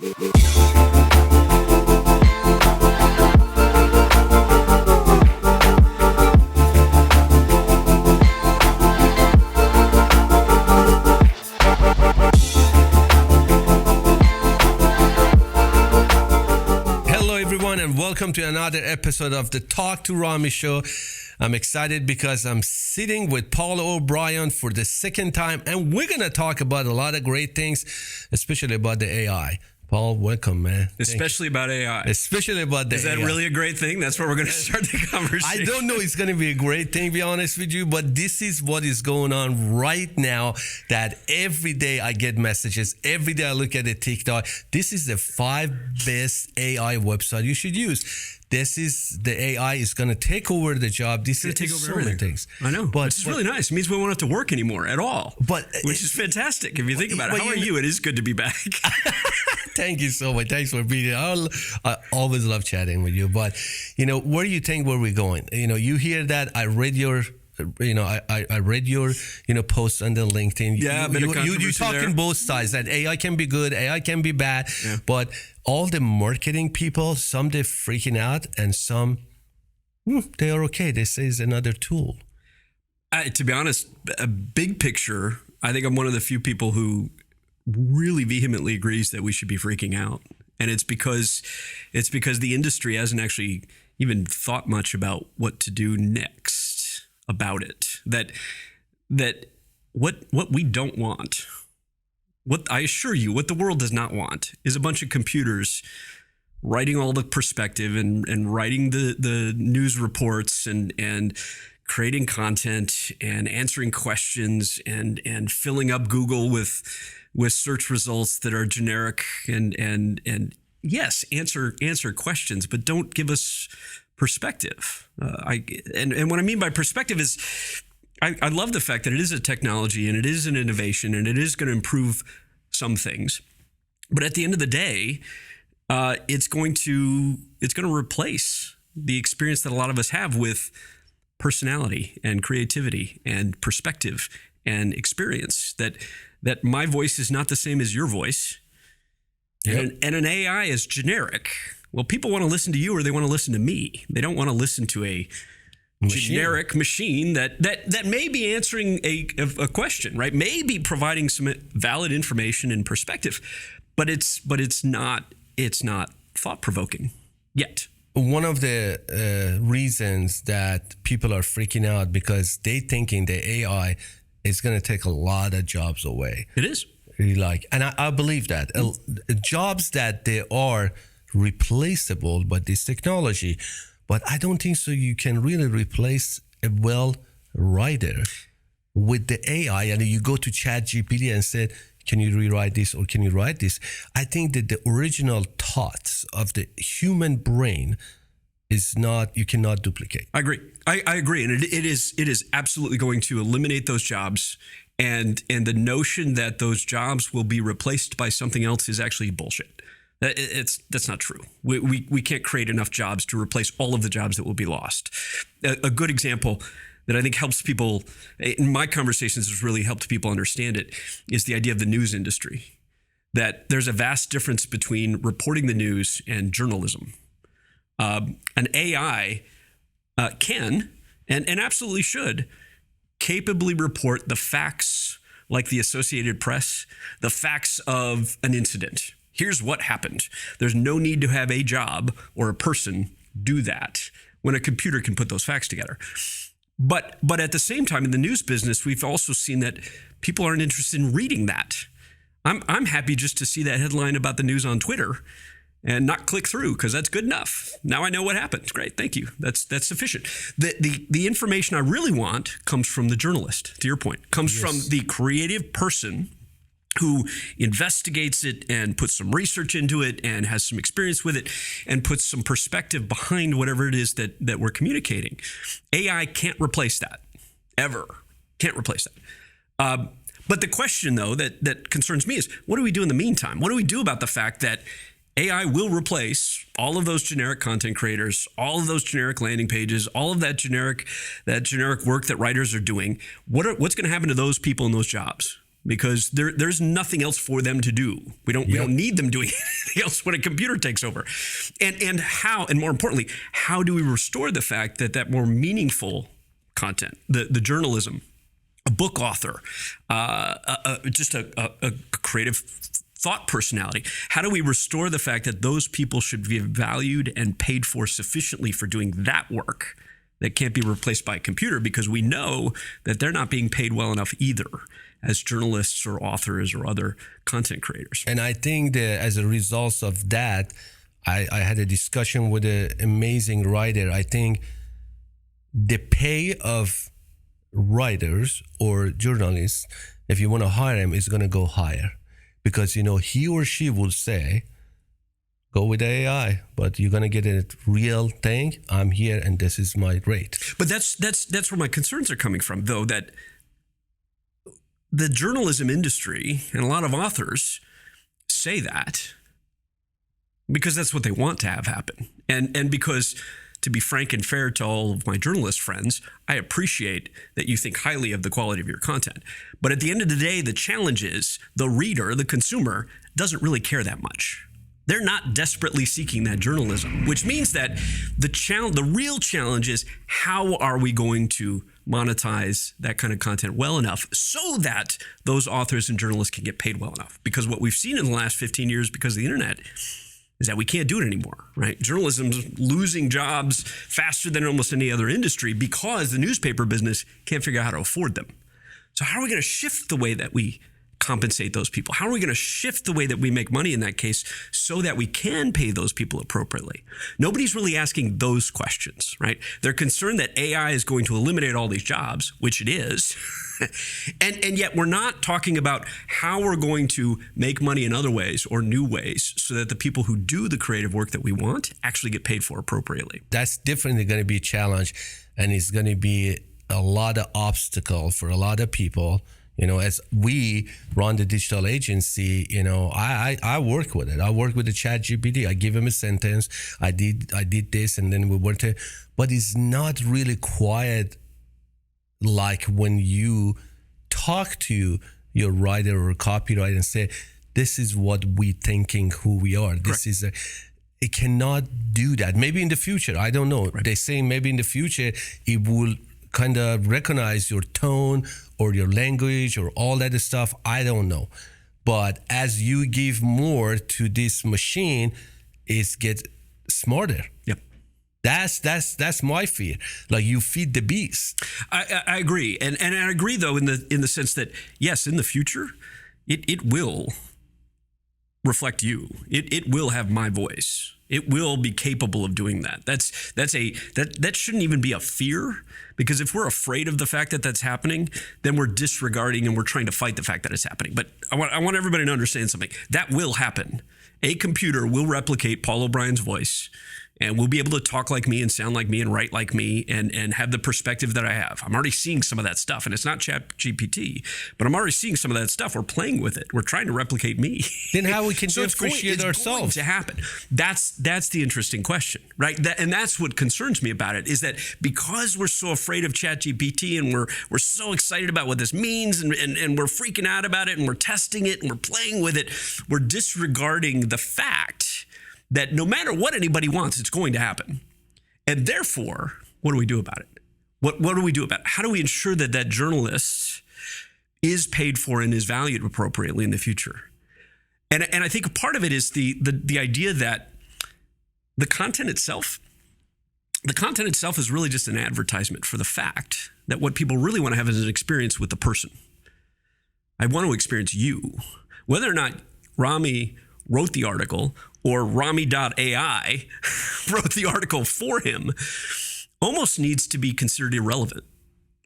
And welcome to another episode of the Talk2Rami show. I'm excited because I'm sitting with Paul O'Brien for the second time, and we're going to talk about a lot of great things, especially about the AI. Paul, welcome, man. Especially about AI. Especially about the AI. Is that really a great thing? That's where we're going to start the conversation. I don't know it's going to be a great thing, to be honest with you, but this is what is going on right now, that every day I get messages. Every day I look at the TikTok. This is the 5 best AI website you should use. The AI is going to take over the job. This is going to take over so many things. I know. But it's really nice. It means we won't have to work anymore at all. Which is fantastic if you think about it. How are you? It is good to be back. Thank you so much. Thanks for being here. I always love chatting with you. But, where do you think where we're going? You hear that. I read your I read your posts on the LinkedIn. Yeah, you talking both sides, that AI can be good, AI can be bad, but all the marketing people, some they're freaking out, and some they are okay. They say it's another tool. To be honest, a big picture, I think I'm one of the few people who really vehemently agrees that we should be freaking out, and it's because the industry hasn't actually even thought much about what to do next about it. That what we don't want, what I assure you, what the world does not want is a bunch of computers writing all the perspective and writing the news reports and creating content and answering questions and filling up Google with search results that are generic and yes, answer questions, but don't give us perspective. And what I mean by perspective is I love the fact that it is a technology and it is an innovation and it is going to improve some things. But at the end of the day, it's going to replace the experience that a lot of us have with personality and creativity and perspective and experience, that my voice is not the same as your voice. Yep. And an AI is generic. Well, people want to listen to you or they want to listen to me. They don't want to listen to a generic machine that may be answering a question, right? May be providing some valid information and perspective, but it's not thought-provoking yet. One of the reasons that people are freaking out because they thinking the AI is going to take a lot of jobs away. It is. And I believe that. Jobs that they are replaceable by this technology, but I don't think so you can really replace a well writer with the AI. And you go to ChatGPT and said, can you rewrite this or can you write this? I think that the original thoughts of the human brain you cannot duplicate. I agree. I agree. And it is absolutely going to eliminate those jobs. And the notion that those jobs will be replaced by something else is actually bullshit. That's not true. We can't create enough jobs to replace all of the jobs that will be lost. A good example that I think helps people, in my conversations has really helped people understand it, is the idea of the news industry. That there's a vast difference between reporting the news and journalism. An AI can and absolutely should capably report the facts, like the Associated Press, the facts of an incident. Here's what happened. There's no need to have a job or a person do that when a computer can put those facts together. But at the same time, in the news business, we've also seen that people aren't interested in reading that. I'm happy just to see that headline about the news on Twitter and not click through, because that's good enough. Now I know what happened. Great, thank you. That's sufficient. The information I really want comes from the journalist, to your point. Comes from the creative person who investigates it and puts some research into it and has some experience with it and puts some perspective behind whatever it is that we're communicating. AI can't replace that, ever. Can't replace that. But the question, though, that concerns me is, what do we do in the meantime? What do we do about the fact that AI will replace all of those generic content creators, all of those generic landing pages, all of that generic work that writers are doing? What's going to happen to those people in those jobs? because there's nothing else for them to do. We don't need them doing anything else when a computer takes over. And more importantly, how do we restore the fact that more meaningful content, the journalism, a book author, just a creative thought personality, how do we restore the fact that those people should be valued and paid for sufficiently for doing that work that can't be replaced by a computer, because we know that they're not being paid well enough either as journalists or authors or other content creators. And I think that as a result of that, I had a discussion with an amazing writer. I think the pay of writers or journalists, if you want to hire them, is going to go higher, because, he or she will say, go with AI, but you're going to get a real thing. I'm here and this is my rate. But that's where my concerns are coming from, though, that the journalism industry and a lot of authors say that because that's what they want to have happen. And because, to be frank and fair to all of my journalist friends, I appreciate that you think highly of the quality of your content. But at the end of the day, the challenge is the reader, the consumer, doesn't really care that much. They're not desperately seeking that journalism, which means that the real challenge is, how are we going to monetize that kind of content well enough so that those authors and journalists can get paid well enough? Because what we've seen in the last 15 years because of the internet is that we can't do it anymore, right? Journalism's losing jobs faster than almost any other industry because the newspaper business can't figure out how to afford them. So how are we going to shift the way that we compensate those people? How are we going to shift the way that we make money in that case so that we can pay those people appropriately? Nobody's really asking those questions, right? They're concerned that AI is going to eliminate all these jobs, which it is. and yet we're not talking about how we're going to make money in other ways or new ways so that the people who do the creative work that we want actually get paid for appropriately. That's definitely going to be a challenge, and it's going to be a lot of obstacle for a lot of people. As we run the digital agency, I work with it. I work with the ChatGPT. I give him a sentence. I did this, and then we worked it. But it's not really quiet like when you talk to your writer or copywriter and say, this is what we thinking who we are. This is it cannot do that. Maybe in the future, I don't know. Right. They say maybe in the future it will kind of recognize your tone or your language or all that stuff. I don't know. But as you give more to this machine, it gets smarter. Yep. That's my fear. Like, you feed the beast. I agree. And I agree, though, in the sense that, yes, in the future, it will reflect you. It will have my voice. It will be capable of doing that. That shouldn't even be a fear, because if we're afraid of the fact that that's happening, then we're disregarding and we're trying to fight the fact that it's happening. But I want everybody to understand something. That will happen. A computer will replicate Paul O'Brien's voice, and we'll be able to talk like me and sound like me and write like me and have the perspective that I have. I'm already seeing some of that stuff, and it's not ChatGPT, but I'm already seeing some of that stuff. We're playing with it. We're trying to replicate me. Then how we can so differentiate it's going to happen. That's the interesting question, right? And that's what concerns me about it, is that because we're so afraid of ChatGPT and we're so excited about what this means and we're freaking out about it and we're testing it and we're playing with it, we're disregarding the fact that no matter what anybody wants, it's going to happen. And therefore, what do we do about it? What do we do about it? How do we ensure that journalist is paid for and is valued appropriately in the future? And I think a part of it is the idea that the content itself is really just an advertisement for the fact that what people really want to have is an experience with the person. I want to experience you. Whether or not Rami wrote the article or Rami.ai wrote the article for him almost needs to be considered irrelevant,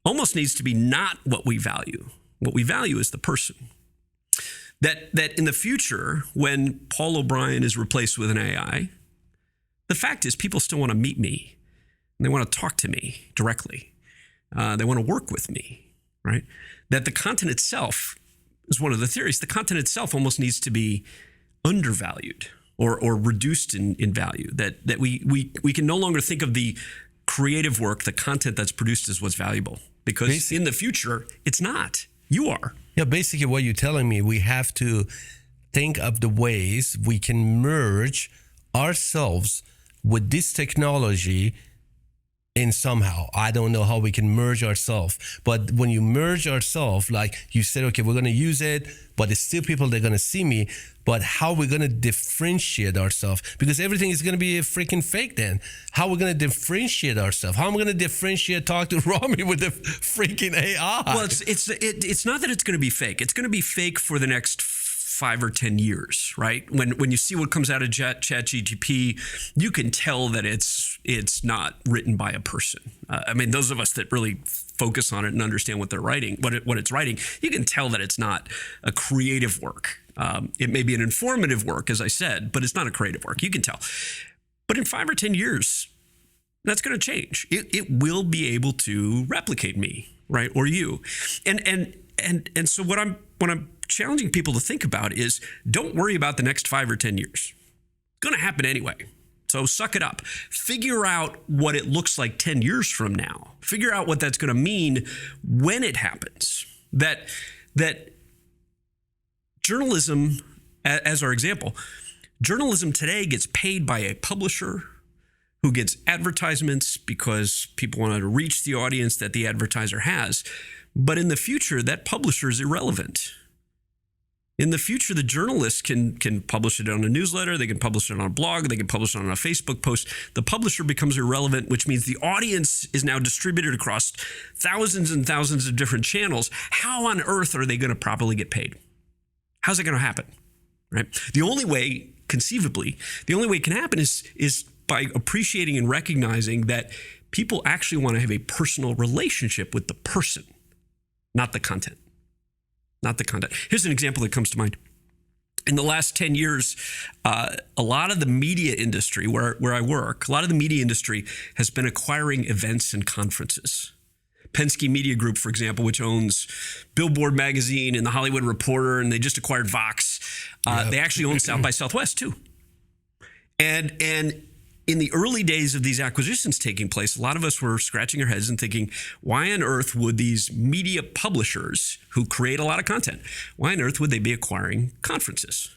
almost needs to be not what we value. What we value is the person. That in the future, when Paul O'Brien is replaced with an AI, the fact is people still want to meet me. And they want to talk to me directly. They want to work with me, right? That the content itself is one of the theories. The content itself almost needs to be undervalued or reduced in value, that we can no longer think of the creative work, the content that's produced, as what's valuable, because in the future, it's not. You are. Yeah, basically what you're telling me, we have to think of the ways we can merge ourselves with this technology in somehow. I don't know how we can merge ourselves, but when you merge ourselves, like you said, okay, we're going to use it, but it's still people that are going to see me. But how we're going to differentiate ourselves? Because everything is going to be a freaking fake then. How we're going to differentiate ourselves? How am I going to differentiate Talk2Rami with the freaking AI? Well, it's not that it's going to be fake. It's going to be fake for the next 5 or 10 years, right? When you see what comes out of ChatGPT, you can tell that it's not written by a person. I mean, those of us that really focus on it and understand what they're writing, what it's writing, you can tell that it's not a creative work. It may be an informative work, as I said, but it's not a creative work. You can tell. But in 5 or 10 years, that's going to change. It will be able to replicate me, right, or you, and so what I'm challenging people to think about is, don't worry about the next 5 or 10 years. It's going to happen anyway. So suck it up. Figure out what it looks like 10 years from now. Figure out what that's going to mean when it happens. That journalism, as our example, journalism today gets paid by a publisher who gets advertisements because people want to reach the audience that the advertiser has. But in the future, that publisher is irrelevant. In the future, the journalist can publish it on a newsletter, they can publish it on a blog, they can publish it on a Facebook post. The publisher becomes irrelevant, which means the audience is now distributed across thousands and thousands of different channels. How on earth are they going to properly get paid? How's it going to happen? Right? The only way, conceivably, the only way it can happen is by appreciating and recognizing that people actually want to have a personal relationship with the person, not the content. Not the content. Here's an example that comes to mind. In the last 10 years, a lot of the media industry where I work, a lot of the media industry has been acquiring events and conferences. Penske Media Group, for example, which owns Billboard Magazine and The Hollywood Reporter, and they just acquired Vox. They actually own South by Southwest too. And in the early days of these acquisitions taking place, a lot of us were scratching our heads and thinking, why on earth would these media publishers who create a lot of content, why on earth would they be acquiring conferences?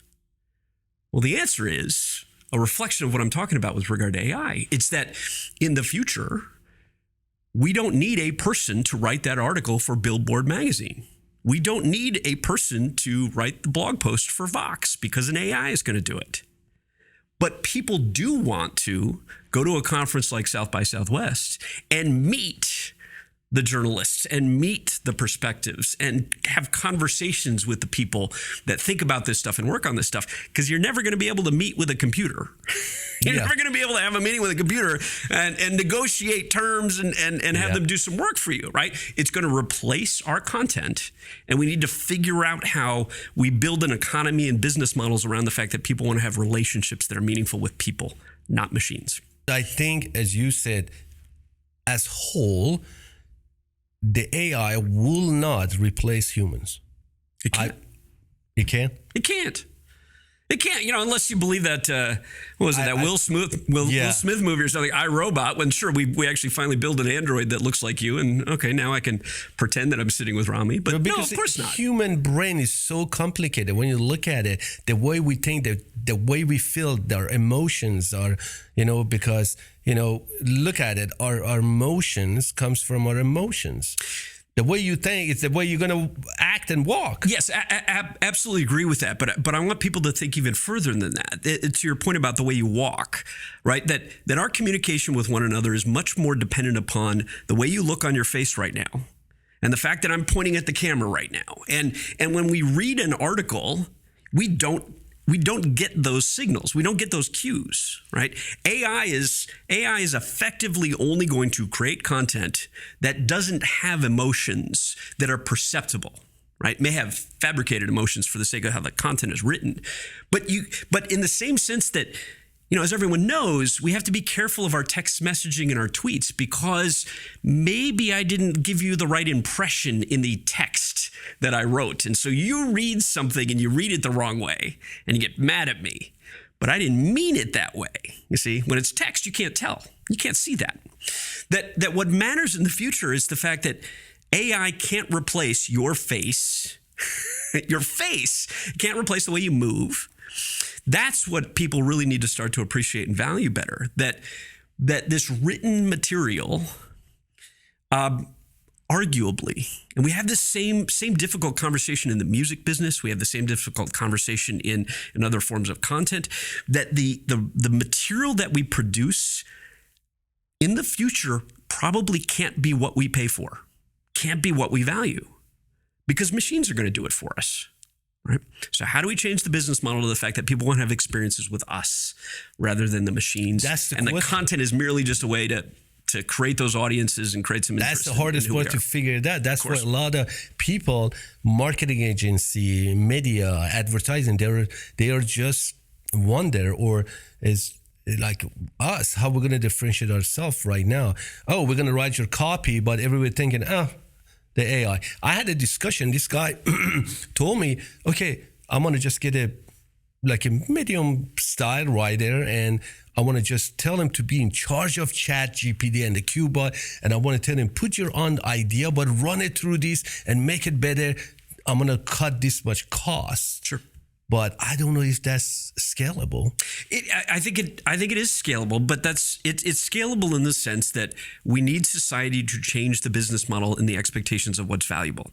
Well, the answer is a reflection of what I'm talking about with regard to AI. It's that in the future, we don't need a person to write that article for Billboard Magazine. We don't need a person to write the blog post for Vox because an AI is going to do it. But people do want to go to a conference like South by Southwest and meet the journalists and meet the perspectives and have conversations with the people that think about this stuff and work on this stuff, because you're never going to be able to meet with a computer. You're never going to be able to have a meeting with a computer and negotiate terms and have them do some work for you, right? It's going to replace our content, and we need to figure out how we build an economy and business models around the fact that people want to have relationships that are meaningful with people, not machines. I think, as you said, as whole, the AI will not replace humans. It can't. It can't? It can't. It can't, unless you believe that, what was it, that Will Smith movie or something, iRobot, when sure, we actually finally build an android that looks like you, and okay, now I can pretend that I'm sitting with Rami, but no, of course not. The human brain is so complicated. When you look at it, the way we think, the way we feel, our emotions are, because, look at it, our emotions comes from our emotions. The way you think, it's the way you're going to act and walk. Yes, absolutely agree with that. But I want people to think even further than that. To your point about the way you walk, right? That our communication with one another is much more dependent upon the way you look on your face right now, and the fact that I'm pointing at the camera right now. And when we read an article, we don't get those signals. We don't get those cues, right? AI is effectively only going to create content that doesn't have emotions that are perceptible, right? It may have fabricated emotions for the sake of how the content is written. But in the same sense that, as everyone knows, we have to be careful of our text messaging and our tweets, because maybe I didn't give you the right impression in the text that I wrote. And so you read something and you read it the wrong way and you get mad at me, but I didn't mean it that way. You see, when it's text, you can't tell. You can't see that. That what matters in the future is the fact that AI can't replace your face. Your face can't replace the way you move. That's what people really need to start to appreciate and value better. That this written material, arguably, and we have the same difficult conversation in the music business. We have the same difficult conversation in other forms of content. That the material that we produce in the future probably can't be what we pay for, can't be what we value, because machines are going to do it for us. Right. So how do we change the business model to the fact that people want to have experiences with us rather than the machines? That's the and question. The content is merely just a way to create those audiences and create some interest. That's the hardest part to figure it out. That's what a lot of people, marketing agency, media, advertising, they are just wonder, or is like us, how we're going to differentiate ourselves right now. Oh, we're going to write your copy, but everybody thinking, the AI. I had a discussion. This guy told me, okay, I'm going to just get a medium style writer, and I want to just tell him to be in charge of Chat GPT and the Cuba. And I want to tell him, put your own idea, but run it through this and make it better. I'm going to cut this much cost. Sure. But I don't know if that's scalable. I think it is scalable, but it's scalable in the sense that we need society to change the business model and the expectations of what's valuable.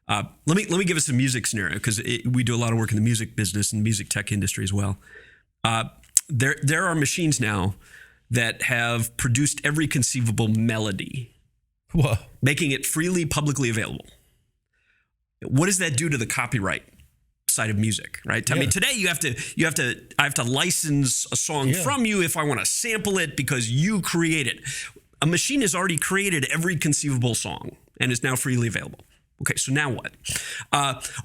Let me give us a music scenario, because we do a lot of work in the music business and music tech industry as well. There are machines now that have produced every conceivable melody, making it freely publicly available. What does that do to the copyright side of music, right? I mean, today I have to license a song from you if I want to sample it because you create it. A machine has already created every conceivable song and is now freely available. Okay, so now what?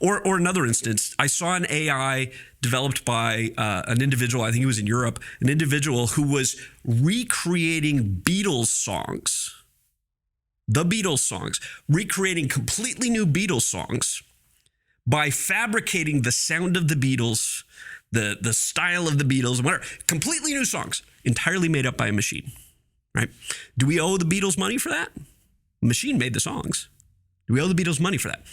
Or another instance, I saw an AI developed by an individual, I think he was in Europe, an individual who was recreating Beatles songs, the Beatles songs, recreating completely new Beatles songs by fabricating the sound of the Beatles, the style of the Beatles, whatever, completely new songs, entirely made up by a machine, right? Do we owe the Beatles money for that? The machine made the songs. Do we owe the Beatles money for that?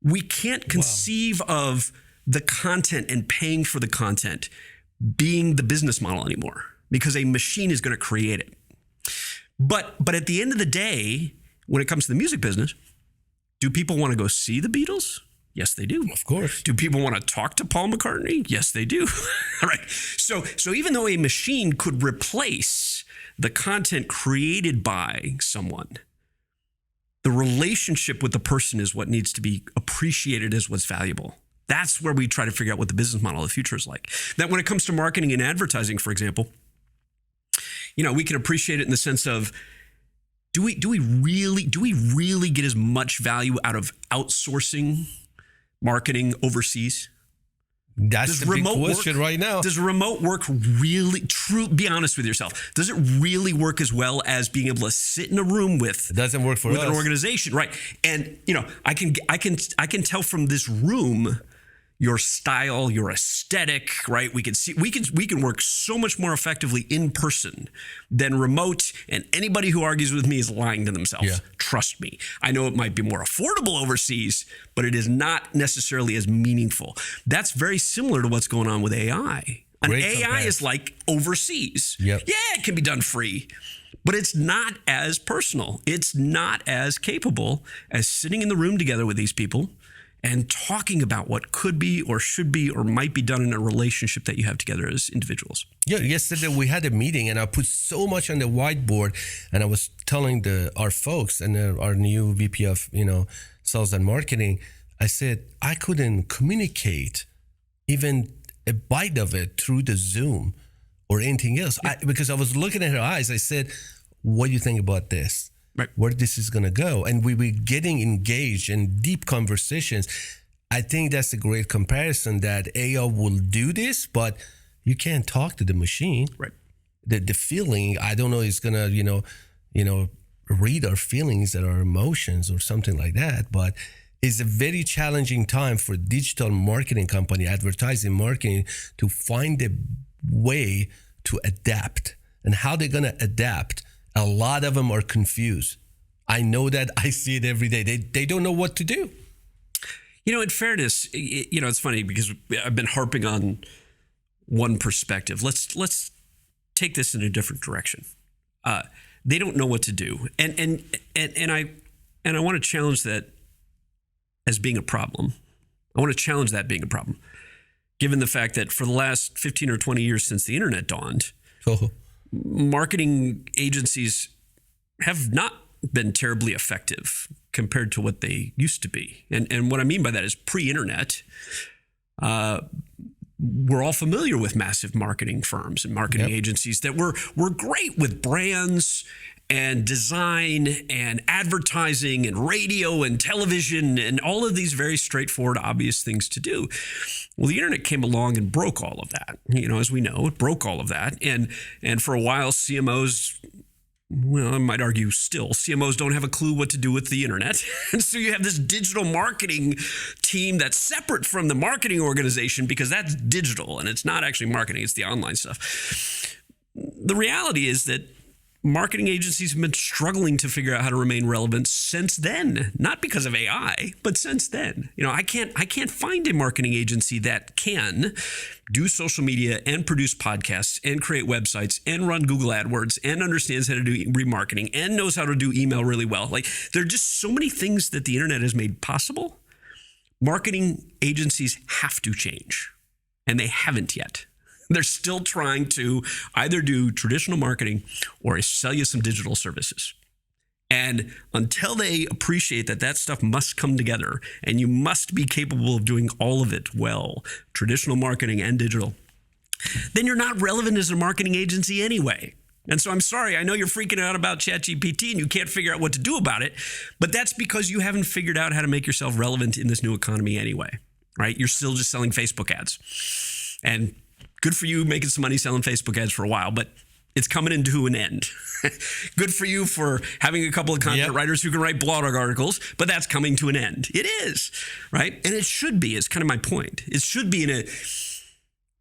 We can't conceive of the content and paying for the content being the business model anymore, because a machine is going to create it. But at the end of the day, when it comes to the music business, do people want to go see the Beatles? Yes, they do. Of course. Do people want to talk to Paul McCartney? Yes, they do. All right. So even though a machine could replace the content created by someone, the relationship with the person is what needs to be appreciated as what's valuable. That's where we try to figure out what the business model of the future is like. That when it comes to marketing and advertising, for example, we can appreciate it in the sense of, do we really get as much value out of outsourcing marketing overseas? That's the big question right now. Does remote work really, be honest with yourself, does it really work as well as being able to sit in a room with? It doesn't work for us. An organization, right? And I can tell from this room your style, your aesthetic, right? We can work so much more effectively in person than remote, and anybody who argues with me is lying to themselves. Yeah. Trust me. I know it might be more affordable overseas, but it is not necessarily as meaningful. That's very similar to what's going on with AI. AI is like overseas. Yep. Yeah, it can be done free, but it's not as personal. It's not as capable as sitting in the room together with these people and talking about what could be or should be or might be done in a relationship that you have together as individuals. Yeah, yesterday we had a meeting and I put so much on the whiteboard, and I was telling our folks and our new VP of sales and marketing, I said I couldn't communicate even a bite of it through the Zoom or anything else. Because I was looking at her eyes. I said, what do you think about this? Right. Where this is going to go? And we were getting engaged in deep conversations. I think that's a great comparison, that AI will do this, but you can't talk to the machine. Right. The feeling, I don't know, is going to, read our feelings and our emotions or something like that. But it's a very challenging time for digital marketing company, advertising marketing, to find a way to adapt. And how they're going to adapt, a lot of them are confused. I know that. I see it every day. They don't know what to do. In fairness, it's funny because I've been harping on one perspective. Let's take this in a different direction. They don't know what to do, and I want to challenge that as being a problem. I want to challenge that being a problem, given the fact that for the last 15 or 20 years since the internet dawned, marketing agencies have not been terribly effective compared to what they used to be. And what I mean by that is pre-internet, we're all familiar with massive marketing firms and marketing agencies that were great with brands and design and advertising and radio and television and all of these very straightforward, obvious things to do. Well, the internet came along and broke all of that. As we know, it broke all of that. And for a while, CMOs, well, I might argue still, CMOs don't have a clue what to do with the internet. And so you have this digital marketing team that's separate from the marketing organization because that's digital and it's not actually marketing, it's the online stuff. The reality is that marketing agencies have been struggling to figure out how to remain relevant since then, not because of AI, but since then. I can't find a marketing agency that can do social media and produce podcasts and create websites and run Google AdWords and understands how to do remarketing and knows how to do email really well. Like, there are just so many things that the internet has made possible. Marketing agencies have to change, and they haven't yet. They're still trying to either do traditional marketing or sell you some digital services. And until they appreciate that stuff must come together and you must be capable of doing all of it well, traditional marketing and digital, then you're not relevant as a marketing agency anyway. And so I'm sorry, I know you're freaking out about ChatGPT and you can't figure out what to do about it, but that's because you haven't figured out how to make yourself relevant in this new economy anyway, right? You're still just selling Facebook ads. And good for you making some money selling Facebook ads for a while, but it's coming into an end. Good for you for having a couple of content writers who can write blog articles, but that's coming to an end. It is, right? And it should be, is kind of my point. It should be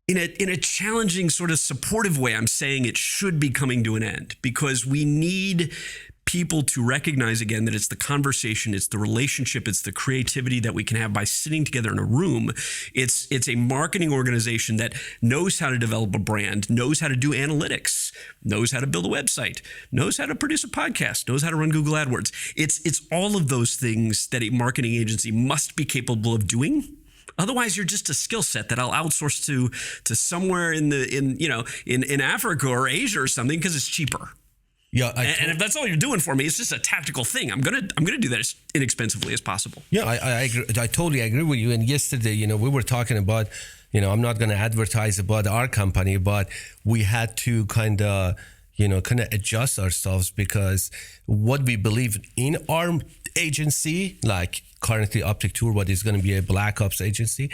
in a challenging sort of supportive way. I'm saying it should be coming to an end because we need people to recognize again that it's the conversation, it's the relationship, it's the creativity that we can have by sitting together in a room. It's a marketing organization that knows how to develop a brand, knows how to do analytics, knows how to build a website, knows how to produce a podcast, knows how to run Google AdWords. It's all of those things that a marketing agency must be capable of doing. Otherwise, you're just a skill set that I'll outsource to somewhere in Africa or Asia or something because it's cheaper. Yeah, and if that's all you're doing for me, it's just a tactical thing. I'm gonna do that as inexpensively as possible. Yeah, I agree. I totally agree with you. And yesterday, we were talking about, I'm not going to advertise about our company, but we had to kind of adjust ourselves because what we believe in our agency, like currently Optic Tour, what is going to be a Black Ops agency,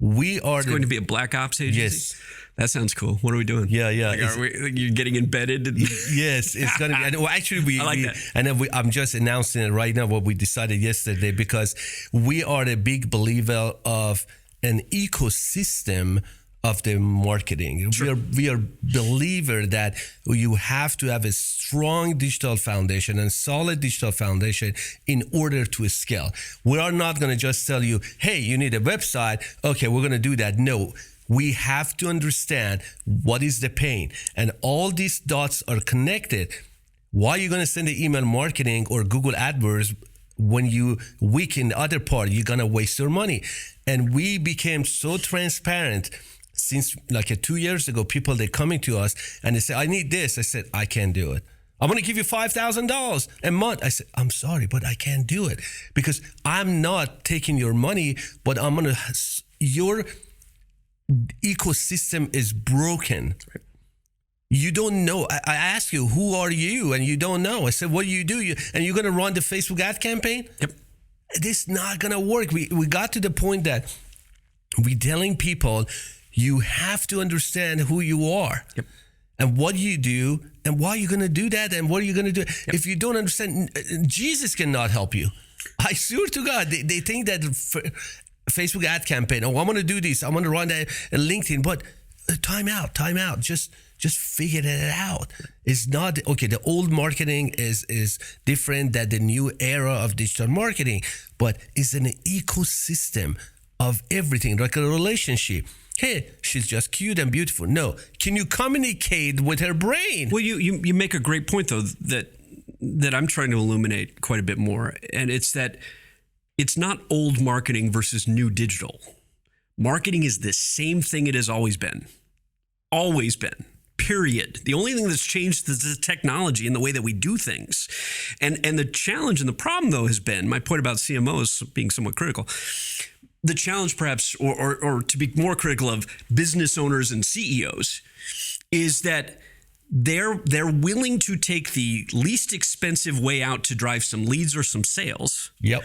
It's going to be a Black Ops agency? Yes. That sounds cool. What are we doing? Yeah. You're getting embedded? Yes, it's going to be. Well, actually, I like that. And I'm just announcing it right now, what we decided yesterday, because we are a big believer of an ecosystem of the marketing. Sure. We are believer that you have to have a strong digital foundation and solid digital foundation in order to scale. We are not going to just tell you, hey, you need a website. Okay, we're going to do that. No, we have to understand what is the pain, and all these dots are connected. Why are you going to send the email marketing or Google AdWords when you weaken the other part? You're going to waste your money. And we became so transparent since like 2 years ago. People, they're coming to us and they say, I need this. I said, I can't do it. I'm going to give you $5,000 a month. I said, I'm sorry, but I can't do it because I'm not taking your money, but your ecosystem is broken. Right. You don't know. I ask you, who are you? And you don't know. I said, what do you do? And you're going to run the Facebook ad campaign? Yep. This is not going to work. We got to the point that we're telling people, you have to understand who you are. Yep. And what you do and why you're going to do that and what are you going to do. Yep. If you don't understand, Jesus cannot help you. I swear to God, they think that Facebook ad campaign, I'm going to do this, I'm going to run that LinkedIn, but time out. Just Just figure it out. It's not, okay, the old marketing is different than the new era of digital marketing, but it's an ecosystem of everything, like a relationship. Hey, she's just cute and beautiful. No, can you communicate with her brain? Well, you make a great point, though, that I'm trying to illuminate quite a bit more. And it's that it's not old marketing versus new digital. Marketing is the same thing it has always been. Always been. Period. The only thing that's changed is the technology and the way that we do things. And the challenge and the problem, though, has been, my point about CMOs being somewhat critical, the challenge perhaps, or to be more critical of business owners and CEOs, is that they're willing to take the least expensive way out to drive some leads or some sales. Yep.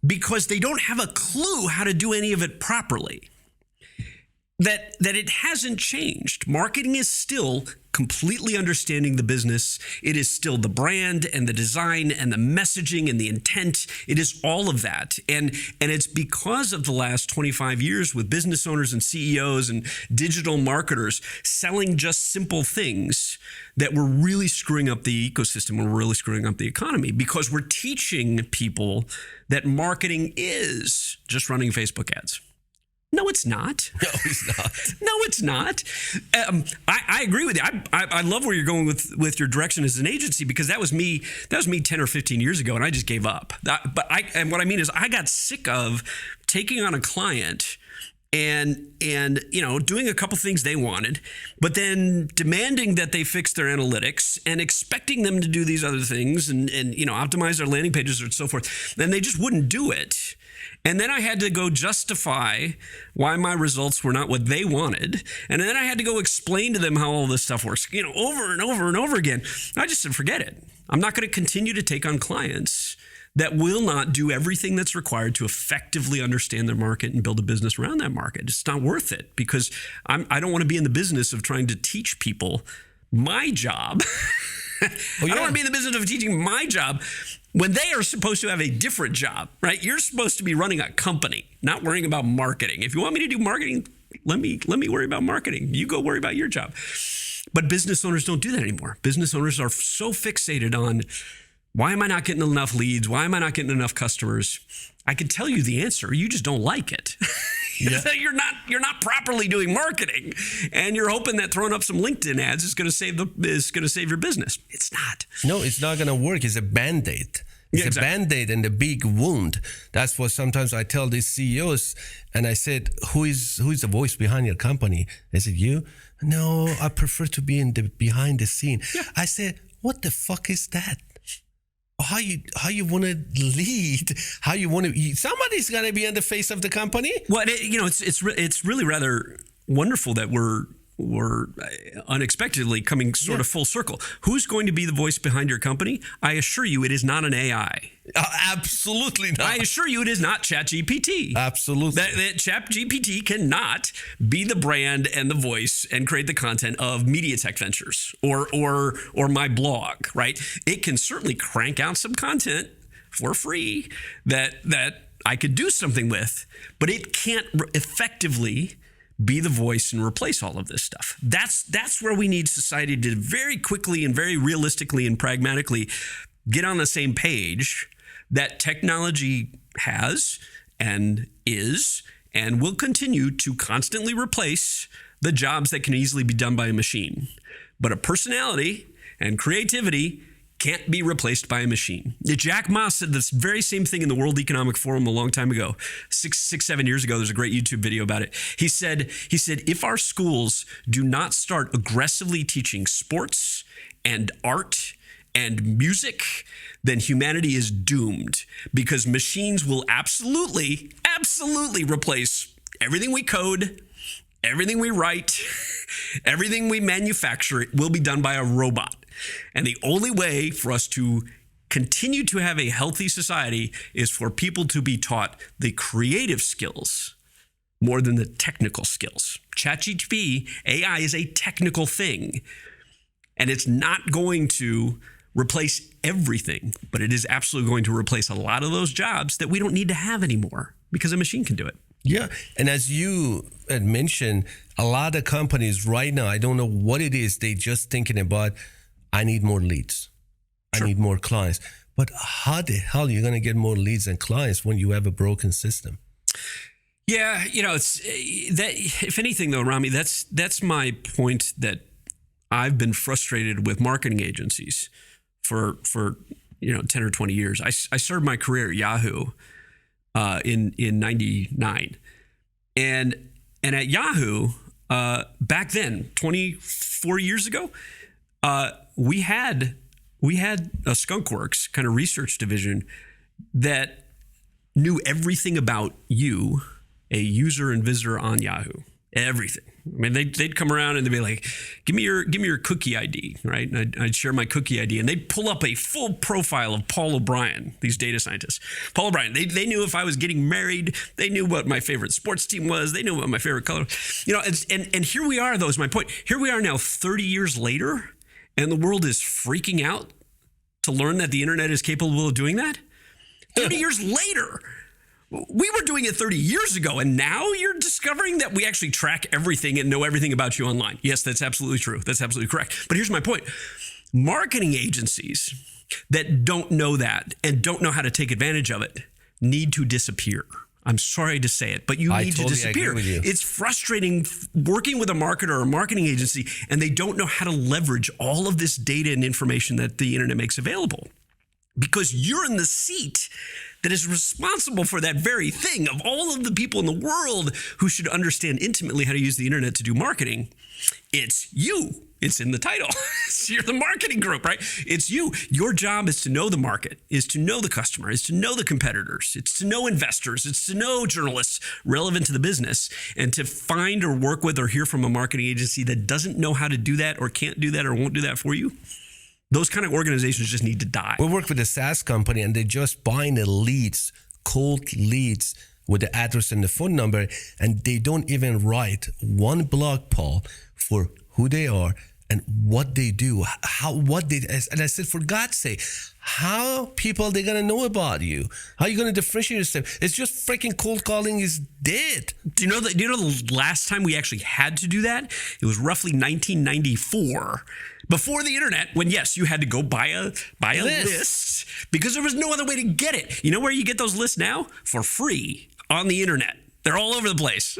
Because they don't have a clue how to do any of it properly. That it hasn't changed. Marketing is still completely understanding the business. It is still the brand and the design and the messaging and the intent. It is all of that. And it's because of the last 25 years with business owners and CEOs and digital marketers selling just simple things that we're really screwing up the ecosystem. We're really screwing up the economy because we're teaching people that marketing is just running Facebook ads. No, it's not. No, it's not. No, it's not. I agree with you. I love where you're going with your direction as an agency, because that was me 10 or 15 years ago, and I just gave up. And what I mean is I got sick of taking on a client and doing a couple things they wanted, but then demanding that they fix their analytics and expecting them to do these other things and optimize their landing pages and so forth. Then they just wouldn't do it. And then I had to go justify why my results were not what they wanted. And then I had to go explain to them how all this stuff works, over and over and over again. I just said, forget it. I'm not going to continue to take on clients that will not do everything that's required to effectively understand their market and build a business around that market. It's not worth it, because I don't want to be in the business of trying to teach people my job. I don't want to be in the business of teaching my job when they are supposed to have a different job, right? You're supposed to be running a company, not worrying about marketing. If you want me to do marketing, let me worry about marketing. You go worry about your job. But business owners don't do that anymore. Business owners are so fixated on, why am I not getting enough leads? Why am I not getting enough customers? I can tell you the answer. You just don't like it. Yeah. You're not properly doing marketing, and you're hoping that throwing up some LinkedIn ads is going to save your business. It's not. No, it's not going to work. It's a Band-Aid. It's a Band-Aid and a big wound. That's what sometimes I tell these CEOs, and I said, who is the voice behind your company? They said, you? No, I prefer to be behind the scene. Yeah. I said, what the fuck is that? How you want to lead? How you want to? Somebody's got to be on the face of the company. Well, it's really rather wonderful that we're unexpectedly coming sort of full circle. Who's going to be the voice behind your company? I assure you, it is not an AI. Absolutely not. I assure you, it is not ChatGPT. Absolutely. That ChatGPT cannot be the brand and the voice and create the content of Media Tech Ventures or my blog, right? It can certainly crank out some content for free that I could do something with, but it can't effectively be the voice and replace all of this stuff. That's where we need society to very quickly and very realistically and pragmatically get on the same page that technology has and is and will continue to constantly replace the jobs that can easily be done by a machine. But a personality and creativity can't be replaced by a machine. Jack Ma said this very same thing in the World Economic Forum a long time ago, 7 years ago. There's a great YouTube video about it. He said, if our schools do not start aggressively teaching sports and art and music, then humanity is doomed, because machines will absolutely replace everything we code, everything we write, everything we manufacture. It will be done by a robot. And the only way for us to continue to have a healthy society is for people to be taught the creative skills more than the technical skills. ChatGPT, AI is a technical thing, and it's not going to replace everything, but it is absolutely going to replace a lot of those jobs that we don't need to have anymore because a machine can do it. Yeah. And as you had mentioned, a lot of companies right now, I don't know what it is, they just thinking about, I need more leads. I need more clients. But how the hell are you going to get more leads and clients when you have a broken system? Yeah, it's that. If anything, though, Rami, that's my point, that I've been frustrated with marketing agencies for 10 or 20 years. I started my career at Yahoo in 99, and at Yahoo back then, 24 years ago, we had a skunkworks kind of research division that knew everything about you, a user and visitor on Yahoo. Everything. I mean, they'd come around and they'd be like, give me your cookie ID, right? And I'd share my cookie ID, and they'd pull up a full profile of Paul O'Brien, these data scientists. Paul O'Brien, they knew if I was getting married. They knew what my favorite sports team was. They knew what my favorite color. And here we are, though, is my point. Here we are now 30 years later, and the world is freaking out to learn that the internet is capable of doing that. 30 years later. We were doing it 30 years ago, and now you're discovering that we actually track everything and know everything about you online. Yes, that's absolutely true. That's absolutely correct. But here's my point. Marketing agencies that don't know that and don't know how to take advantage of it need to disappear. I'm sorry to say it, but you need to disappear. Agree with you. It's frustrating working with a marketer or a marketing agency, and they don't know how to leverage all of this data and information that the internet makes available, because you're in the seat that is responsible for that very thing. Of all of the people in the world who should understand intimately how to use the internet to do marketing, it's you. It's in the title. You're the marketing group, right? It's you. Your job is to know the market, is to know the customer, is to know the competitors, it's to know investors, it's to know journalists relevant to the business, and to find or work with or hear from a marketing agency that doesn't know how to do that or can't do that or won't do that for you. Those kind of organizations just need to die. We work with a SaaS company, and they're just buying the leads, cold leads with the address and the phone number, and they don't even write one blog post for who they are and what they do, and I said, for God's sake, how people are they gonna know about you? How are you gonna differentiate yourself? It's just freaking cold calling is dead. Do you know the last time we actually had to do that? It was roughly 1994. Before the internet, when yes, you had to go buy a list because there was no other way to get it. You know where you get those lists now? For free on the internet. They're all over the place.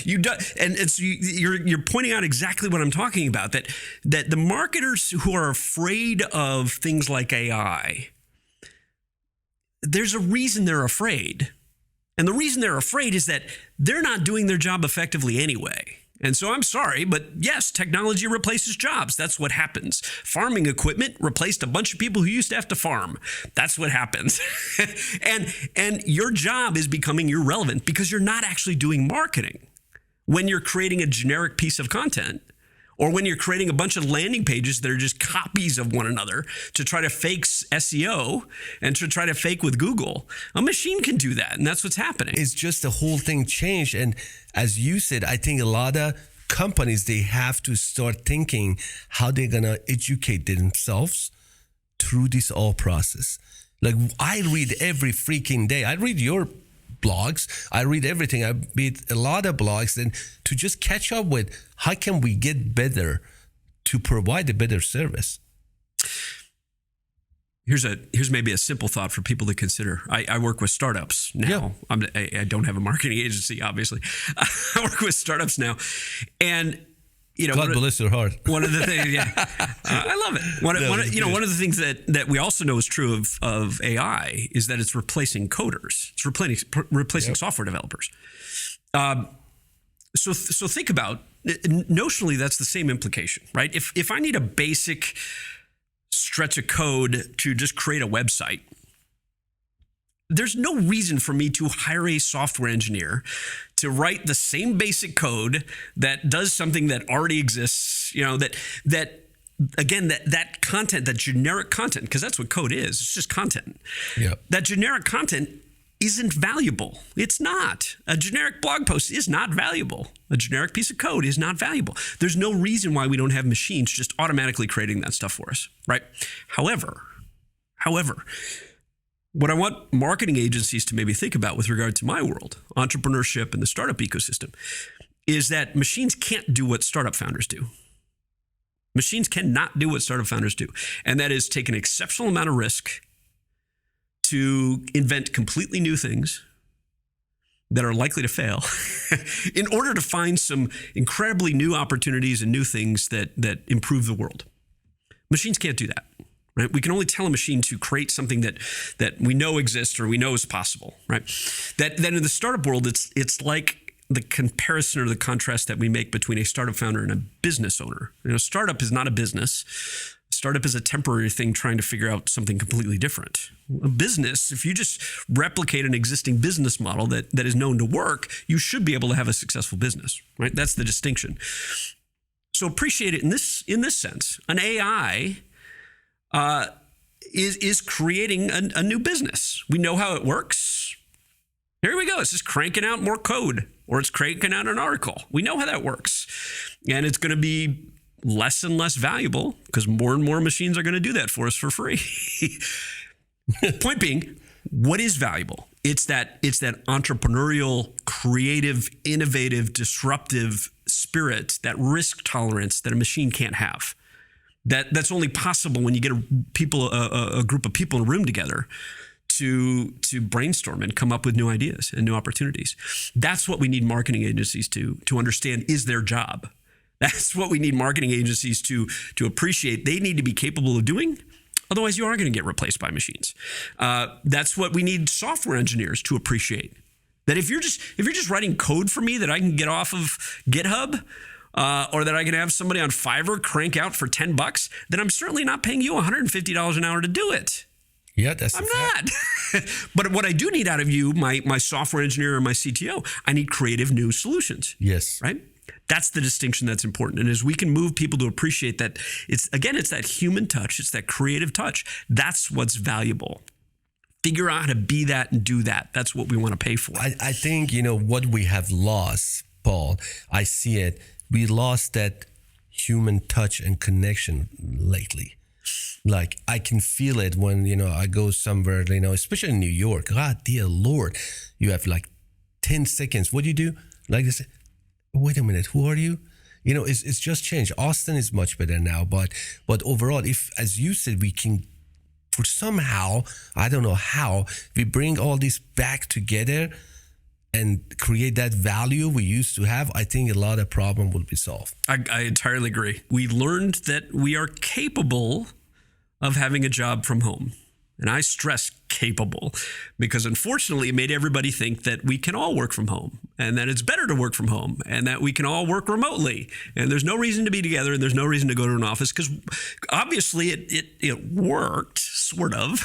You're pointing out exactly what I'm talking about. That the marketers who are afraid of things like AI, there's a reason they're afraid, and the reason they're afraid is that they're not doing their job effectively anyway. And so I'm sorry, but yes, technology replaces jobs. That's what happens. Farming equipment replaced a bunch of people who used to have to farm. That's what happens. and your job is becoming irrelevant because you're not actually doing marketing. When you're creating a generic piece of content, or when you're creating a bunch of landing pages that are just copies of one another to try to fake SEO and to try to fake with Google, a machine can do that. And that's what's happening. It's just the whole thing changed. And as you said, I think a lot of companies, they have to start thinking how they're going to educate themselves through this whole process. Like, I read every freaking day. I read your blogs. I read everything. I read a lot of blogs, and to just catch up with how can we get better to provide a better service. Here's maybe a simple thought for people to consider. I work with startups now. Yeah. I don't have a marketing agency, obviously. I work with startups now, and God bless your heart. One of the things, I love it. One of the things that we also know is true of AI is that it's replacing coders. It's replacing software developers. So think about, notionally, that's the same implication, right? If I need a basic stretch of code to just create a website, there's no reason for me to hire a software engineer to write the same basic code that does something that already exists, that content, that generic content, because that's what code is. It's just content. Yeah. That generic content isn't valuable. It's not. A generic blog post is not valuable. A generic piece of code is not valuable. There's no reason why we don't have machines just automatically creating that stuff for us, right? However, what I want marketing agencies to maybe think about with regard to my world, entrepreneurship and the startup ecosystem, is that machines can't do what startup founders do. Machines cannot do what startup founders do. And that is take an exceptional amount of risk to invent completely new things that are likely to fail in order to find some incredibly new opportunities and new things that improve the world. Machines can't do that. Right? We can only tell a machine to create something that we know exists or we know is possible. Right? That in the startup world, it's like the comparison or the contrast that we make between a startup founder and a business owner. Startup is not a business. Startup is a temporary thing trying to figure out something completely different. A business, if you just replicate an existing business model that is known to work, you should be able to have a successful business. Right? That's the distinction. So appreciate it in this sense. An AI is creating a new business. We know how it works. Here we go. It's just cranking out more code, or it's cranking out an article. We know how that works. And it's going to be less and less valuable because more and more machines are going to do that for us for free. Point being, what is valuable? It's that entrepreneurial, creative, innovative, disruptive spirit, that risk tolerance that a machine can't have. That's only possible when you get a group of people in a room together to brainstorm and come up with new ideas and new opportunities. That's what we need marketing agencies to understand is their job. That's what we need marketing agencies to appreciate. They need to be capable of doing. Otherwise, you are going to get replaced by machines. That's what we need software engineers to appreciate. That if you're just writing code for me that I can get off of GitHub, or that I can have somebody on Fiverr crank out for $10, then I'm certainly not paying you $150 an hour to do it. Yeah, that's I'm not. But what I do need out of you, my software engineer or my CTO, I need creative new solutions. Yes. Right? That's the distinction that's important. And as we can move people to appreciate that, it's that human touch, it's that creative touch. That's what's valuable. Figure out how to be that and do that. That's what we want to pay for. I think, what we have lost, Paul, I see it. We lost that human touch and connection lately. Like I can feel it when, I go somewhere, especially in New York. God, dear Lord, you have like 10 seconds. What do you do? Like this, wait a minute, who are you? It's just changed. Austin is much better now, but overall, if, as you said, we can somehow, I don't know how, we bring all this back together and create that value we used to have, I think a lot of problem will be solved. I entirely agree. We learned that we are capable of having a job from home. And I stress capable because unfortunately it made everybody think that we can all work from home and that it's better to work from home and that we can all work remotely and there's no reason to be together and there's no reason to go to an office because obviously it worked, sort of.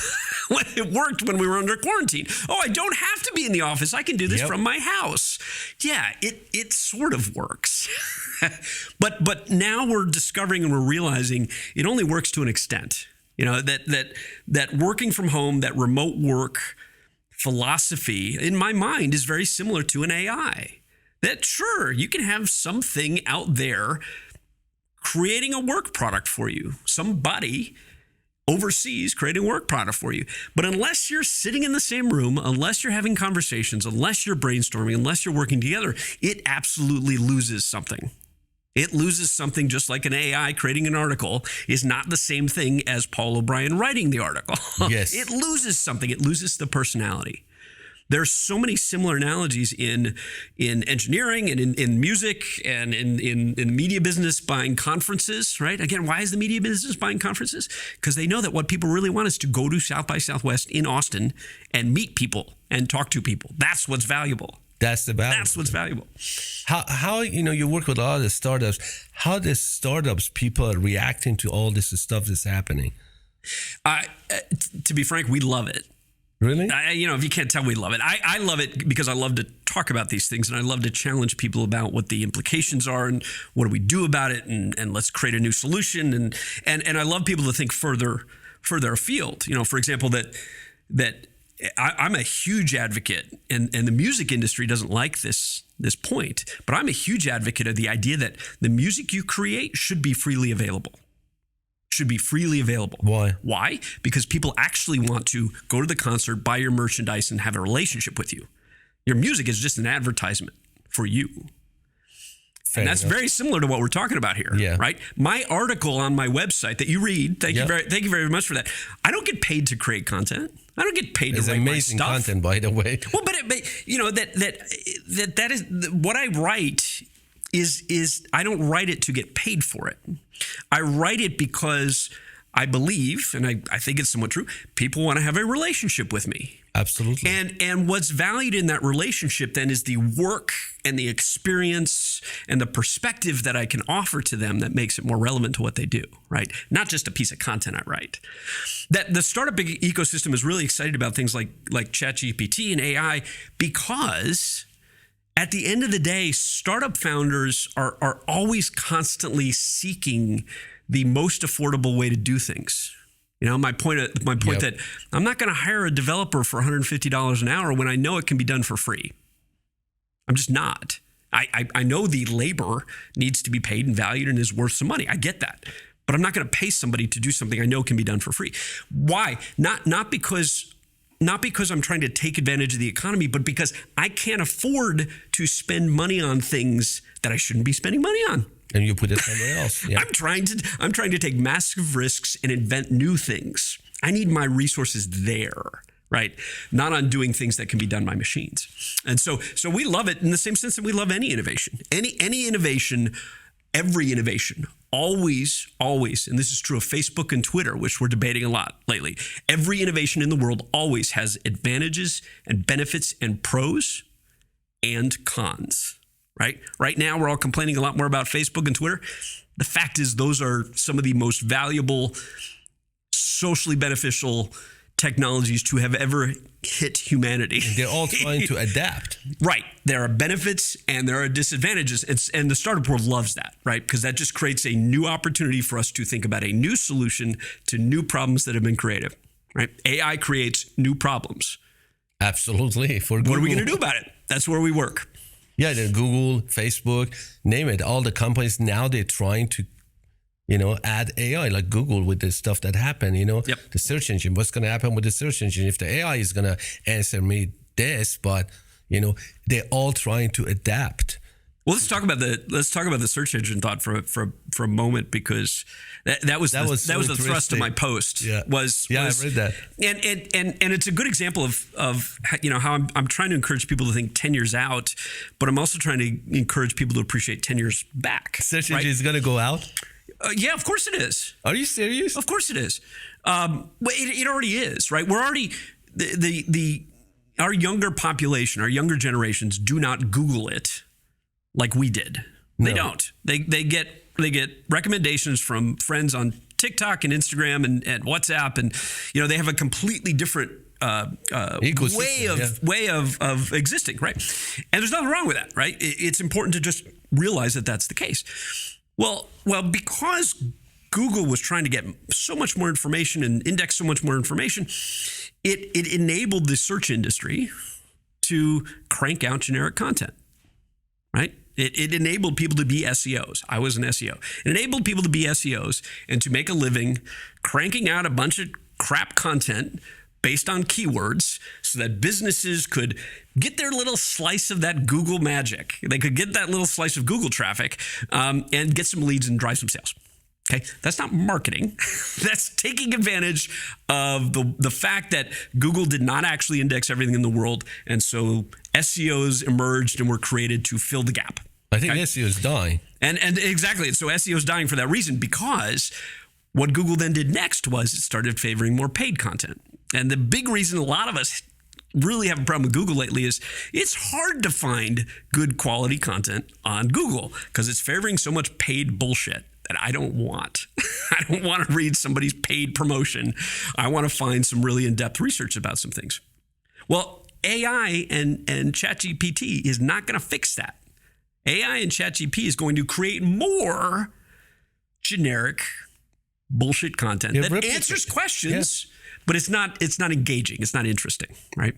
It worked when we were under quarantine. Oh, I don't have to be in the office. I can do this from my house. Yeah, it sort of works. But now we're discovering and we're realizing it only works to an extent. That working from home, that remote work philosophy, in my mind, is very similar to an AI. That sure, you can have something out there creating a work product for you, somebody overseas creating a work product for you. But unless you're sitting in the same room, unless you're having conversations, unless you're brainstorming, unless you're working together, it absolutely loses something. It loses something just like an AI creating an article is not the same thing as Paul O'Brien writing the article. Yes. It loses something. It loses the personality. There's so many similar analogies in engineering and in music and in the media business buying conferences, right? Again, why is the media business buying conferences? Because they know that what people really want is to go to South by Southwest in Austin and meet people and talk to people. That's what's valuable. That's the value. That's what's valuable. How you work with a lot of the startups. How the startups people are reacting to all this stuff that's happening? To be frank, we love it. Really? If you can't tell, we love it. I love it because I love to talk about these things and I love to challenge people about what the implications are and what do we do about it and let's create a new solution and I love people to think further afield. For example, that I'm a huge advocate, and the music industry doesn't like this point, but I'm a huge advocate of the idea that the music you create should be freely available. should be freely available. Why? Why? Because people actually want to go to the concert, buy your merchandise, and have a relationship with you. Your music is just an advertisement for you. Fair and that's enough. very similar to what we're talking about here, right? My article on my website that you read, thank you very much for that. I don't get paid to create content. I don't get paid to write amazing my stuff. content, by the way. Well, but you know that is what I write is I don't write it to get paid for it. I write it because I believe, and I think it's somewhat true, people want to have a relationship with me. Absolutely. And what's valued in that relationship then is the work and the experience and the perspective that I can offer to them that makes it more relevant to what they do, right? Not just a piece of content I write. That the startup ecosystem is really excited about things like ChatGPT and AI because at the end of the day, startup founders are always constantly seeking the most affordable way to do things. You know, my point that I'm not going to hire a developer for $150 an hour when I know it can be done for free. I'm just not. I know the labor needs to be paid and valued and is worth some money. I get that. But I'm not going to pay somebody to do something I know can be done for free. Why? Not because I'm trying to take advantage of the economy, but because I can't afford to spend money on things that I shouldn't be spending money on. And you put it somewhere else. Yeah. I'm trying to take massive risks and invent new things. I need my resources there, right? Not on doing things that can be done by machines. And so we love it in the same sense that we love any innovation. Any innovation, every innovation, always, and this is true of Facebook and Twitter, which we're debating a lot lately. Every innovation in the world always has advantages and benefits and pros and cons. Right now, we're all complaining a lot more about Facebook and Twitter. The fact is, those are some of the most valuable, socially beneficial technologies to have ever hit humanity. And they're all trying to adapt. Right. There are benefits and there are disadvantages. And the startup world loves that, right? Because that just creates a new opportunity for us to think about a new solution to new problems that have been created, right? AI creates new problems. Absolutely. What are we going to do about it? That's where we work. Yeah, the Google, Facebook, name it. All the companies now, they're trying to, add AI, like Google with the stuff that happened, the search engine. What's going to happen with the search engine if the AI is going to answer me this? But, they're all trying to adapt. Well, let's talk about the search engine thought for a moment, because that was the thrust of my post. Yeah. I read that. And it's a good example of how I'm trying to encourage people to think 10 years out, but I'm also trying to encourage people to appreciate 10 years back. Search engine is going to go out? Yeah, of course it is. Are you serious? Of course it is. It already is, right? We're already our younger population, our younger generations do not Google it like we did. They don't. They get recommendations from friends on TikTok and Instagram and WhatsApp, and they have a completely different way of existing, right? And there's nothing wrong with that, right? It's important to just realize that that's the case. Well, because Google was trying to get so much more information and index so much more information, it enabled the search industry to crank out generic content, right? It enabled people to be SEOs. I was an SEO. It enabled people to be SEOs and to make a living cranking out a bunch of crap content based on keywords so that businesses could get their little slice of that Google magic. They could get that little slice of Google traffic and get some leads and drive some sales. Okay, that's not marketing. That's taking advantage of the fact that Google did not actually index everything in the world. And so SEOs emerged and were created to fill the gap. I think SEO is dying. And exactly. So SEO is dying for that reason, because what Google then did next was it started favoring more paid content. And the big reason a lot of us really have a problem with Google lately is it's hard to find good quality content on Google because it's favoring so much paid bullshit that I don't want. I don't want to read somebody's paid promotion. I want to find some really in-depth research about some things. Well, AI and ChatGPT is not going to fix that. AI and ChatGPT is going to create more generic bullshit content that answers questions, but it's not engaging. It's not interesting, right?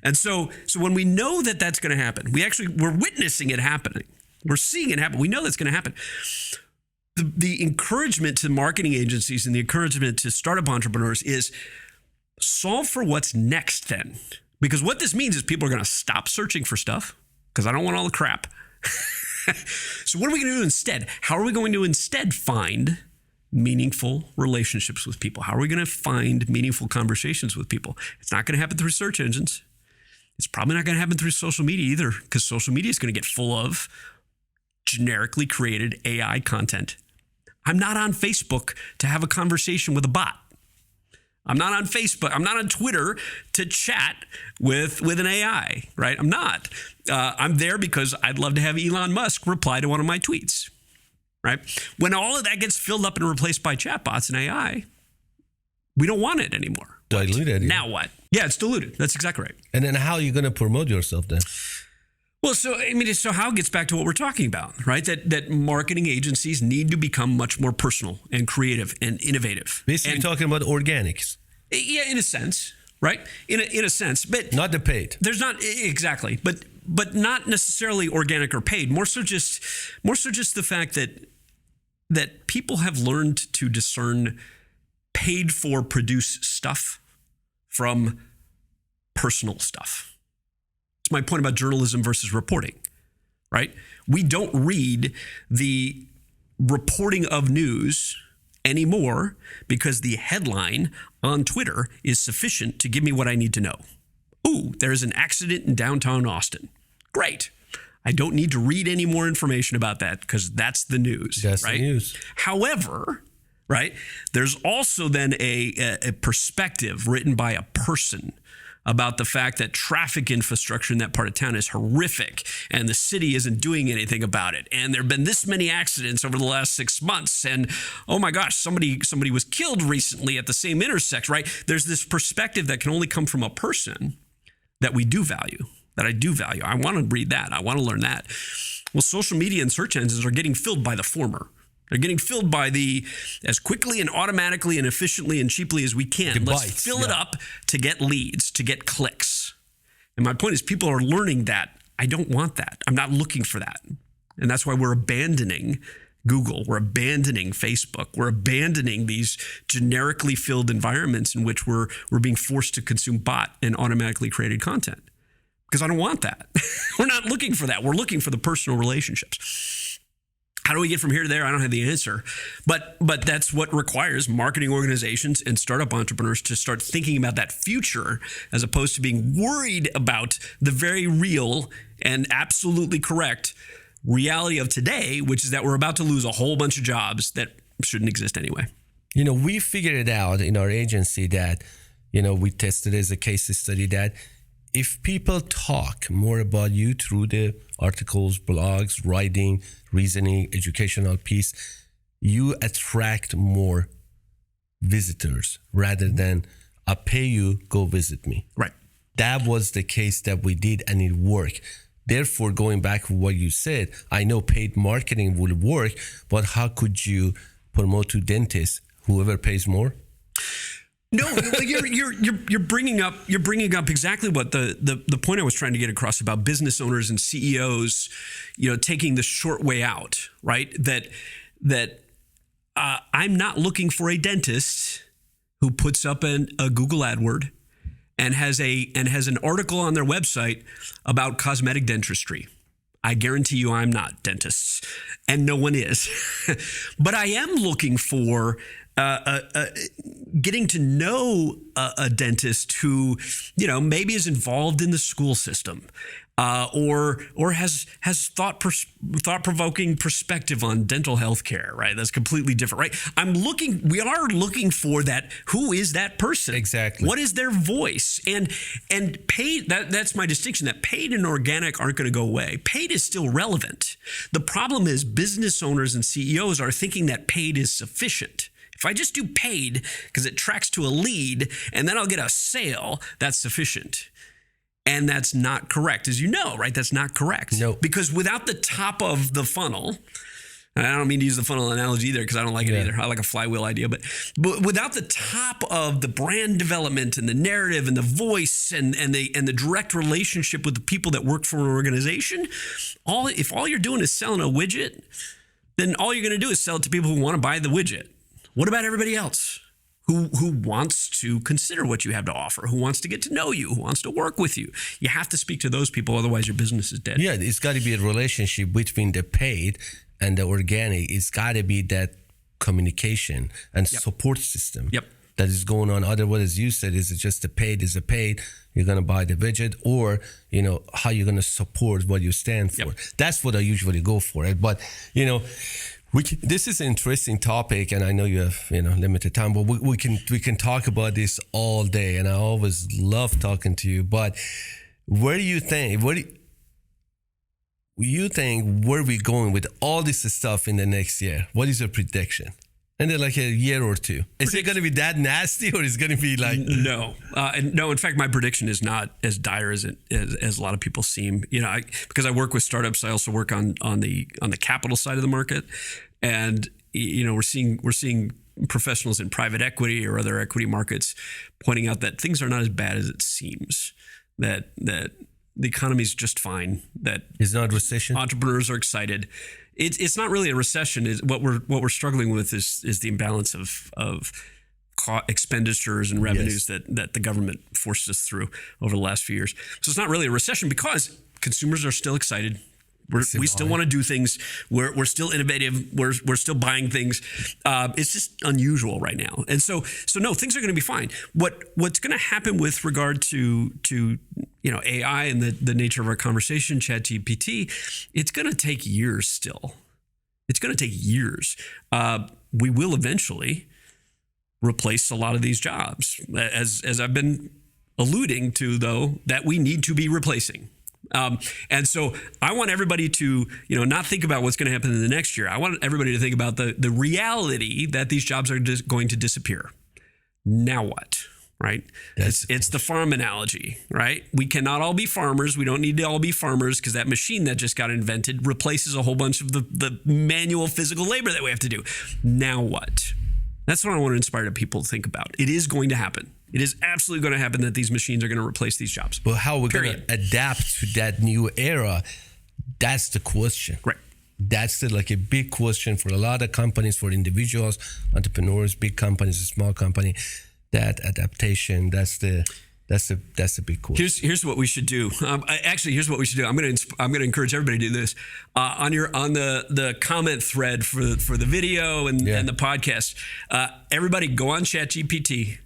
And so when we know that that's going to happen, we're witnessing it happening. We're seeing it happen. We know that's going to happen. the encouragement to marketing agencies and the encouragement to startup entrepreneurs is solve for what's next then. Because what this means is people are going to stop searching for stuff because I don't want all the crap. So what are we going to do instead? How are we going to instead find meaningful relationships with people? How are we going to find meaningful conversations with people? It's not going to happen through search engines. It's probably not going to happen through social media either, because social media is going to get full of generically created AI content. I'm not on Facebook to have a conversation with a bot. I'm not on Facebook. I'm not on Twitter to chat with an AI, right? I'm not. I'm there because I'd love to have Elon Musk reply to one of my tweets, right? When all of that gets filled up and replaced by chatbots and AI, we don't want it anymore. Diluted. Now what? Yeah, it's diluted. That's exactly right. And then how are you going to promote yourself then? Well, so how it gets back to what we're talking about, right? That marketing agencies need to become much more personal and creative and innovative. Basically talking about organics. Yeah, in a sense, right? In a sense, but not the paid. There's not exactly, but not necessarily organic or paid. More so just the fact that people have learned to discern paid for produced stuff from personal stuff. It's my point about journalism versus reporting, right? We don't read the reporting of news anymore because the headline on Twitter is sufficient to give me what I need to know. Ooh, there's an accident in downtown Austin. Great. I don't need to read any more information about that because that's the news. That's right? the news. However, right, there's also then a perspective written by a person about the fact that traffic infrastructure in that part of town is horrific and the city isn't doing anything about it. And there have been this many accidents over the last 6 months. And oh my gosh, somebody was killed recently at the same intersection, right? There's this perspective that can only come from a person that we do value, that I do value. I want to read that. I want to learn that. Well, social media and search engines are getting filled by the former. They're getting filled by the as quickly and automatically and efficiently and cheaply as we can. Let's fill it up to get leads, to get clicks. And my point is people are learning that. I don't want that. I'm not looking for that. And that's why we're abandoning Google. We're abandoning Facebook. We're abandoning these generically filled environments in which we're being forced to consume bot and automatically created content. Because I don't want that. We're not looking for that. We're looking for the personal relationships. How do we get from here to there? I don't have the answer. But that's what requires marketing organizations and startup entrepreneurs to start thinking about that future as opposed to being worried about the very real and absolutely correct reality of today, which is that we're about to lose a whole bunch of jobs that shouldn't exist anyway. You know, we figured it out in our agency that, we tested as a case study that if people talk more about you through the articles, blogs, writing, reasoning, educational piece, you attract more visitors rather than I pay you, go visit me. Right. That was the case that we did and it worked. Therefore, going back to what you said, I know paid marketing will work, but how could you promote to dentists, whoever pays more? No, you're bringing up exactly what the point I was trying to get across about business owners and CEOs, taking the short way out, right? That I'm not looking for a dentist who puts up a Google AdWord and has an article on their website about cosmetic dentistry. I guarantee you I'm not dentists, and no one is. But I am looking for getting to know a dentist who, maybe is involved in the school system, or has thought-provoking perspective on dental health care, right? That's completely different, right? We are looking for that. Who is that person? Exactly. What is their voice? And paid, that's my distinction, that paid and organic aren't going to go away. Paid is still relevant. The problem is business owners and CEOs are thinking that paid is sufficient. If I just do paid because it tracks to a lead and then I'll get a sale, that's sufficient. And that's not correct, as you know, right? That's not correct. No. Because without the top of the funnel, and I don't mean to use the funnel analogy either because I don't like it either. I like a flywheel idea. But without the top of the brand development and the narrative and the voice and the direct relationship with the people that work for an organization, if all you're doing is selling a widget, then all you're going to do is sell it to people who want to buy the widget. What about everybody else who wants to consider what you have to offer, who wants to get to know you, who wants to work with you? You have to speak to those people, otherwise your business is dead. Yeah, it's got to be a relationship between the paid and the organic. It's got to be that communication and support system that is going on. Otherwise, as you said, is it just a paid is a paid? You're going to buy the widget, or, how you're going to support what you stand for. That's what I usually go for. But, this is an interesting topic, and I know you have limited time, but we can talk about this all day, and I always love talking to you. But where do you think where are we going with all this stuff in the next year? What is your prediction? And then like a year or two, is it going to be that nasty, or is it going to be like no? In fact, my prediction is not as dire as a lot of people seem. Because I work with startups, I also work on the capital side of the market, and we're seeing professionals in private equity or other equity markets pointing out that things are not as bad as it seems. That the economy is just fine. That it's not a recession. Entrepreneurs are excited. It's not really a recession. What we're struggling with is the imbalance of expenditures and revenues that the government forced us through over the last few years. So it's not really a recession because consumers are still excited. We still want to do things. We're still innovative. We're still buying things. It's just unusual right now. And so no, things are going to be fine. What's going to happen with regard to AI and the nature of our conversation, ChatGPT, it's going to take years still. It's going to take years. We will eventually replace a lot of these jobs, as I've been alluding to, though, that we need to be replacing. And so I want everybody to, not think about what's going to happen in the next year. I want everybody to think about the reality that these jobs are just going to disappear. Now what? Right? It's the farm analogy, right? We cannot all be farmers. We don't need to all be farmers because that machine that just got invented replaces a whole bunch of the manual physical labor that we have to do. Now what? That's what I want to inspire people to think about. It is going to happen. It is absolutely going to happen that these machines are going to replace these jobs. But how we're going to adapt to that new era, that's the question. Right. That's a big question for a lot of companies, for individuals, entrepreneurs, big companies, small company. That adaptation, that's the big question. Here's what we should do. Here's what we should do. I'm going to encourage everybody to do this on the comment thread for the video and the podcast. Everybody go on ChatGPT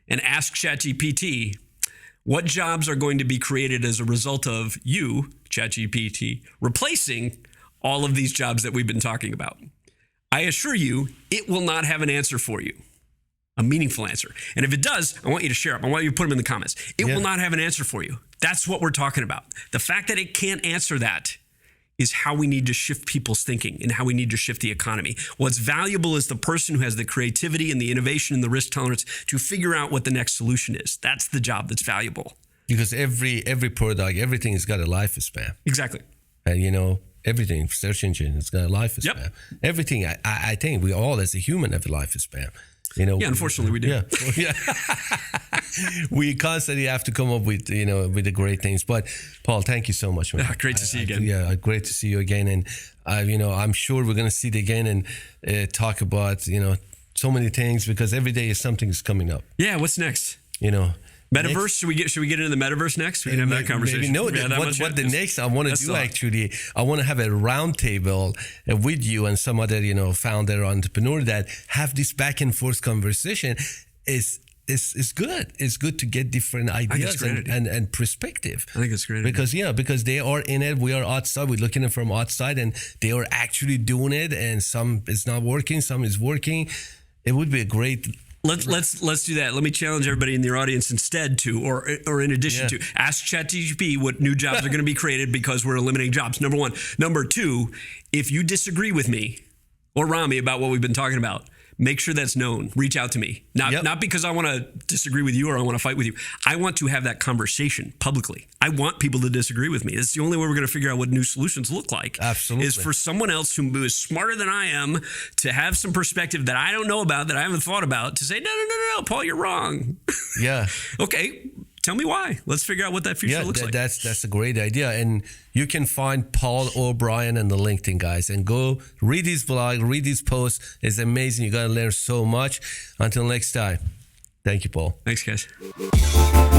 and ask ChatGPT what jobs are going to be created as a result of you, ChatGPT, replacing all of these jobs that we've been talking about. I assure you, it will not have an answer for you. A meaningful answer. And if it does, I want you to share them. I want you to put them in the comments. It will not have an answer for you. That's what we're talking about. The fact that it can't answer that is how we need to shift people's thinking and how we need to shift the economy. What's valuable is the person who has the creativity and the innovation and the risk tolerance to figure out what the next solution is. That's the job that's valuable. Because every product, everything has got a lifespan. Exactly. And everything, search engine, it's got a lifespan. Yep. Everything, I think we all as a human have a lifespan. Unfortunately we do. Yeah. We constantly have to come up with the great things. But Paul, thank you so much, man. Great to see you again. Great to see you again. And I'm sure we're going to see it again and talk about so many things, because every day is something is coming up. Yeah. What's next? Metaverse? Should we get into the metaverse next? We can have that conversation. What the next I want to do actually, I want to have a round table with you and some other, founder, entrepreneur that have this back and forth conversation. Is good. It's good to get different ideas and perspective. I think it's great. Because they are in it. We are outside. We're looking at it from outside, and they are actually doing it. And some is not working. Some is working. It would be a great. Let's do that. Let me challenge everybody in your audience instead to, or in addition to, ask ChatGPT what new jobs are going to be created because we're eliminating jobs. Number one. Number two, if you disagree with me or Rami about what we've been talking about, make sure that's known. Reach out to me. Not because I want to disagree with you or I want to fight with you. I want to have that conversation publicly. I want people to disagree with me. It's the only way we're going to figure out what new solutions look like. Absolutely. Is for someone else who is smarter than I am to have some perspective that I don't know about, that I haven't thought about, to say, no, Paul, you're wrong. Yeah. Okay. tell me why. Let's figure out what that future looks like. That's a great idea. And you can find Paul O'Brien and the LinkedIn guys and go read his blog, read his posts. It's amazing. You're going to learn so much. Until next time. Thank you, Paul. Thanks, guys.